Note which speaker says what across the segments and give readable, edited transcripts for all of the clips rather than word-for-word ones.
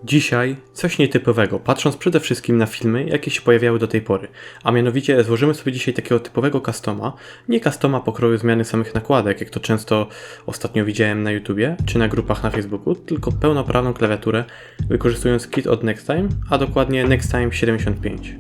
Speaker 1: Dzisiaj coś nietypowego, patrząc przede wszystkim na filmy, jakie się pojawiały do tej pory. A mianowicie złożymy sobie dzisiaj takiego typowego customa, nie customa pokroju zmiany samych nakładek, jak to często ostatnio widziałem na YouTubie, czy na grupach na Facebooku, tylko pełnoprawną klawiaturę, wykorzystując kit od Nextime, a dokładnie Nextime 75.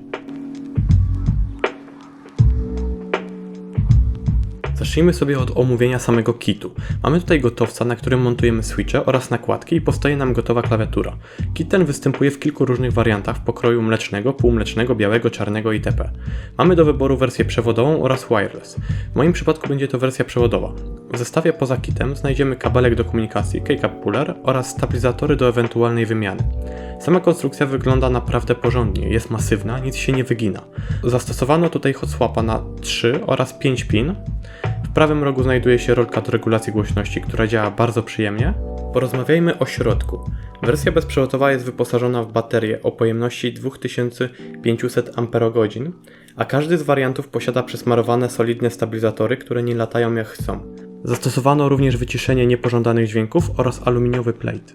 Speaker 1: Zacznijmy sobie od omówienia samego kitu. Mamy tutaj gotowca, na którym montujemy switche oraz nakładki i powstaje nam gotowa klawiatura. Kit ten występuje w kilku różnych wariantach w pokroju mlecznego, półmlecznego, białego, czarnego itp. Mamy do wyboru wersję przewodową oraz wireless. W moim przypadku będzie to wersja przewodowa. W zestawie poza kitem znajdziemy kabelek do komunikacji, keycap puller oraz stabilizatory do ewentualnej wymiany. Sama konstrukcja wygląda naprawdę porządnie, jest masywna, nic się nie wygina. Zastosowano tutaj hot swapa na 3 oraz 5 pin. W prawym rogu znajduje się rolka do regulacji głośności, która działa bardzo przyjemnie. Porozmawiajmy o środku. Wersja bezprzewodowa jest wyposażona w baterię o pojemności 2500 Ah, a każdy z wariantów posiada przesmarowane solidne stabilizatory, które nie latają jak chcą. Zastosowano również wyciszenie niepożądanych dźwięków oraz aluminiowy plate.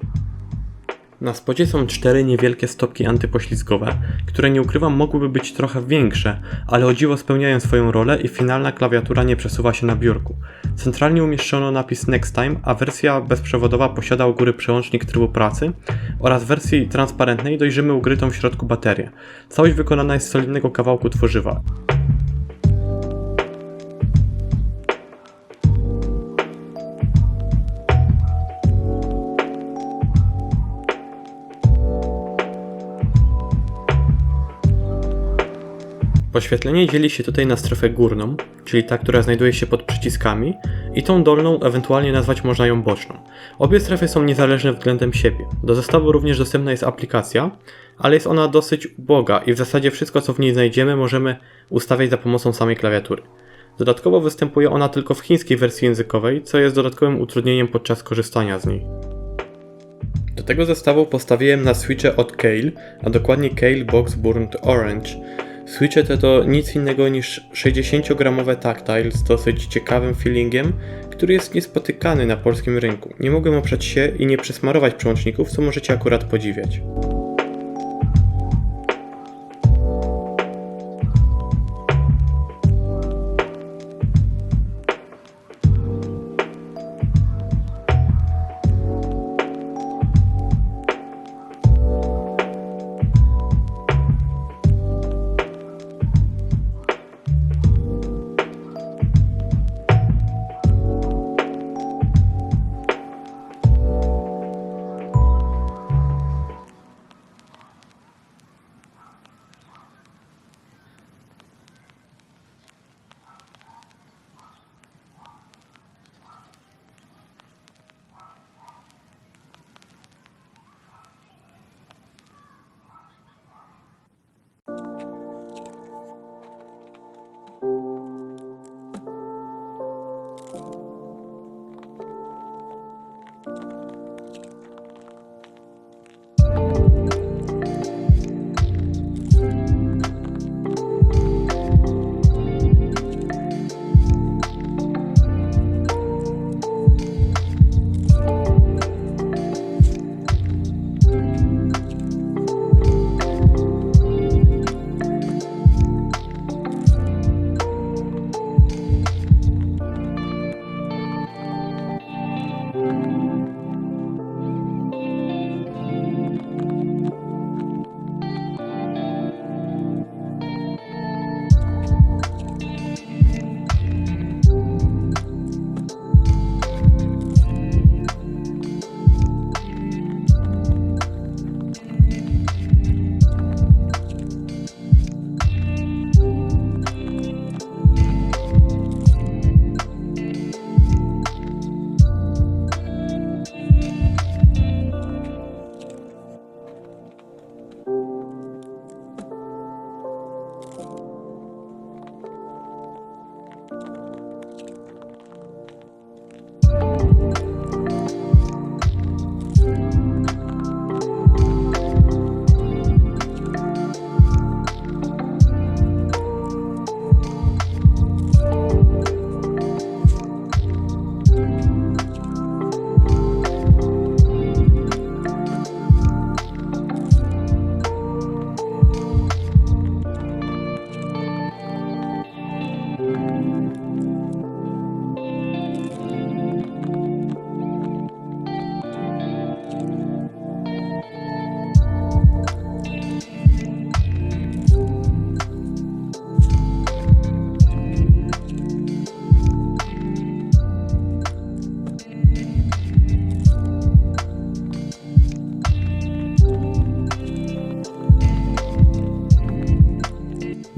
Speaker 1: Na spodzie są 4 niewielkie stopki antypoślizgowe, które nie ukrywam mogłyby być trochę większe, ale o dziwo spełniają swoją rolę i finalna klawiatura nie przesuwa się na biurku. Centralnie umieszczono napis Nextime, a wersja bezprzewodowa posiada u góry przełącznik trybu pracy oraz w wersji transparentnej dojrzymy ukrytą w środku baterię. Całość wykonana jest z solidnego kawałku tworzywa. Podświetlenie dzieli się tutaj na strefę górną, czyli ta, która znajduje się pod przyciskami, i tą dolną, ewentualnie nazwać można ją boczną. Obie strefy są niezależne względem siebie. Do zestawu również dostępna jest aplikacja, ale jest ona dosyć uboga i w zasadzie wszystko, co w niej znajdziemy, możemy ustawiać za pomocą samej klawiatury. Dodatkowo występuje ona tylko w chińskiej wersji językowej, co jest dodatkowym utrudnieniem podczas korzystania z niej. Do tego zestawu postawiłem na switche od Keil, a dokładnie Keil Box Burnt Orange. Switche te to nic innego niż 60-gramowe tactile z dosyć ciekawym feelingiem, który jest niespotykany na polskim rynku. Nie mogłem oprzeć się i nie przesmarować przełączników, co możecie akurat podziwiać.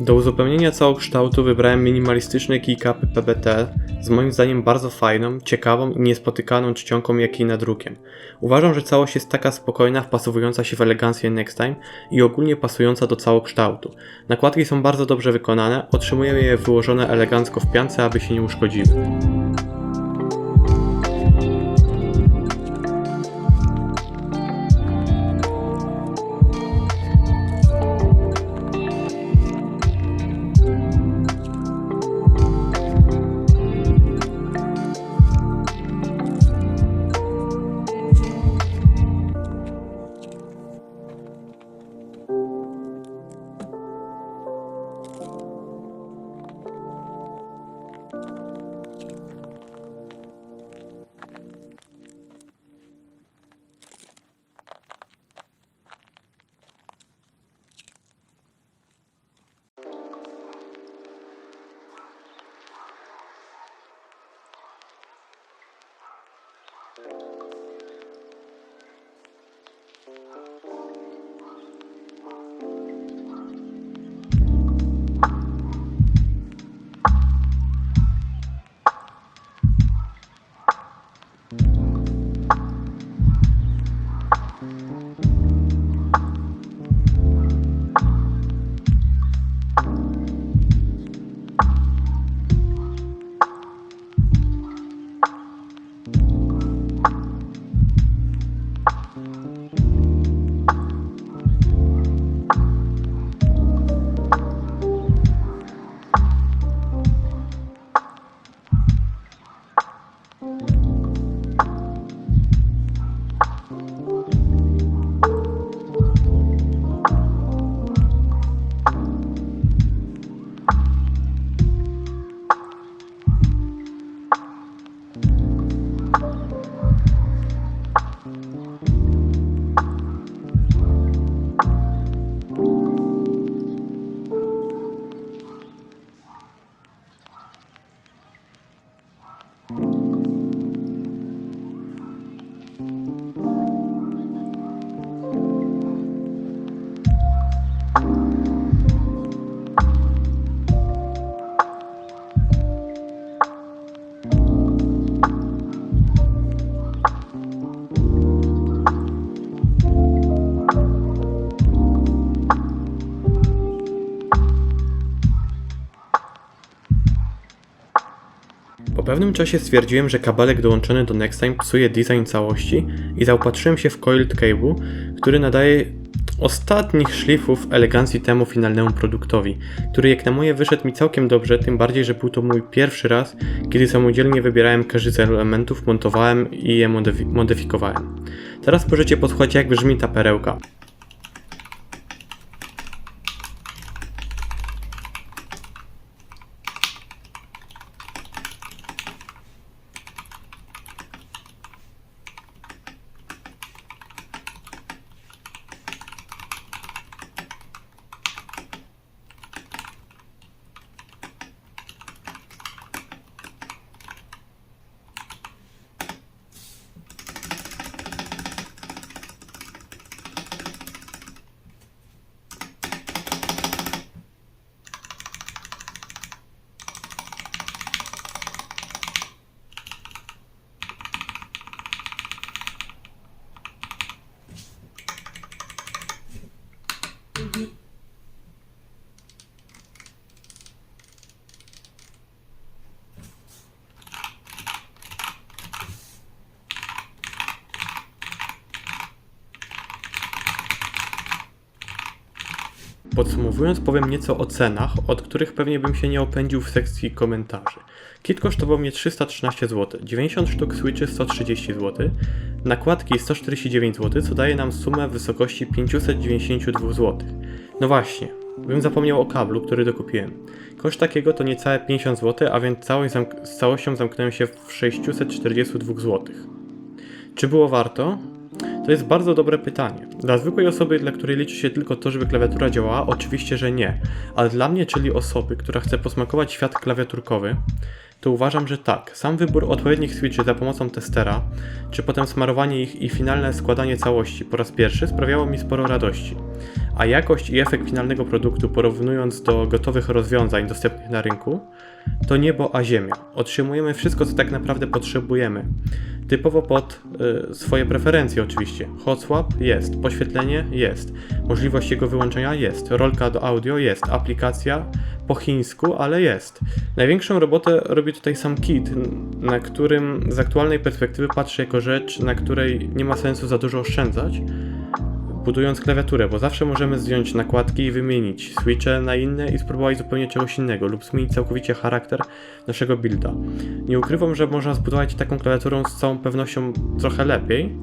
Speaker 1: Do uzupełnienia całokształtu wybrałem minimalistyczne keycapy PBT z moim zdaniem bardzo fajną, ciekawą i niespotykaną czcionką jak i nadrukiem. Uważam, że całość jest taka spokojna, wpasowująca się w elegancję Nextime i ogólnie pasująca do całokształtu. Nakładki są bardzo dobrze wykonane, otrzymuję je wyłożone elegancko w piance, aby się nie uszkodziły. Po pewnym czasie stwierdziłem, że kabelek dołączony do Nextime psuje design całości i zaopatrzyłem się w coiled cable, który nadaje ostatnich szlifów elegancji temu finalnemu produktowi, który jak na moje wyszedł mi całkiem dobrze, tym bardziej, że był to mój pierwszy raz, kiedy samodzielnie wybierałem każdy z elementów, montowałem i je modyfikowałem. Teraz możecie posłuchać, jak brzmi ta perełka. Podsumowując, powiem nieco o cenach, od których pewnie bym się nie opędził w sekcji komentarzy. Kit kosztował mnie 313 zł, 90 sztuk switchy 130 zł, nakładki 149 zł, co daje nam sumę w wysokości 592 zł. No właśnie, bym zapomniał o kablu, który dokupiłem. Koszt takiego to niecałe 50 zł, a więc z całością zamknąłem się w 642 zł. Czy było warto? To jest bardzo dobre pytanie. Dla zwykłej osoby, dla której liczy się tylko to, żeby klawiatura działała, oczywiście, że nie. Ale dla mnie, czyli osoby, która chce posmakować świat klawiaturkowy, to uważam, że tak. Sam wybór odpowiednich switchy za pomocą testera, czy potem smarowanie ich i finalne składanie całości po raz pierwszy sprawiało mi sporo radości. a jakość i efekt finalnego produktu porównując do gotowych rozwiązań dostępnych na rynku, to niebo a ziemia. Otrzymujemy wszystko, co tak naprawdę potrzebujemy. Typowo pod swoje preferencje oczywiście. Hot swap jest, podświetlenie jest, możliwość jego wyłączenia jest, rolka do audio jest, aplikacja po chińsku, ale jest. Największą robotę robi tutaj sam kit, na którym z aktualnej perspektywy patrzę jako rzecz, na której nie ma sensu za dużo oszczędzać, budując klawiaturę, bo zawsze możemy zdjąć nakładki i wymienić switche na inne i spróbować zupełnie czegoś innego lub zmienić całkowicie charakter naszego builda. Nie ukrywam, że można zbudować taką klawiaturą z całą pewnością trochę lepiej,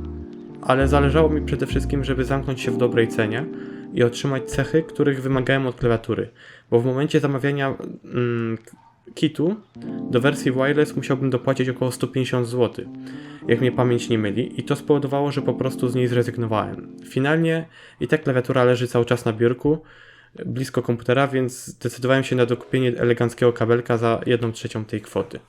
Speaker 1: ale zależało mi przede wszystkim, żeby zamknąć się w dobrej cenie i otrzymać cechy, których wymagałem od klawiatury, bo w momencie zamawiania kitu do wersji wireless musiałbym dopłacić około 150 zł, jak mnie pamięć nie myli, i to spowodowało, że po prostu z niej zrezygnowałem. Finalnie i tak klawiatura leży cały czas na biurku, blisko komputera, więc zdecydowałem się na dokupienie eleganckiego kabelka za 1/3 tej kwoty.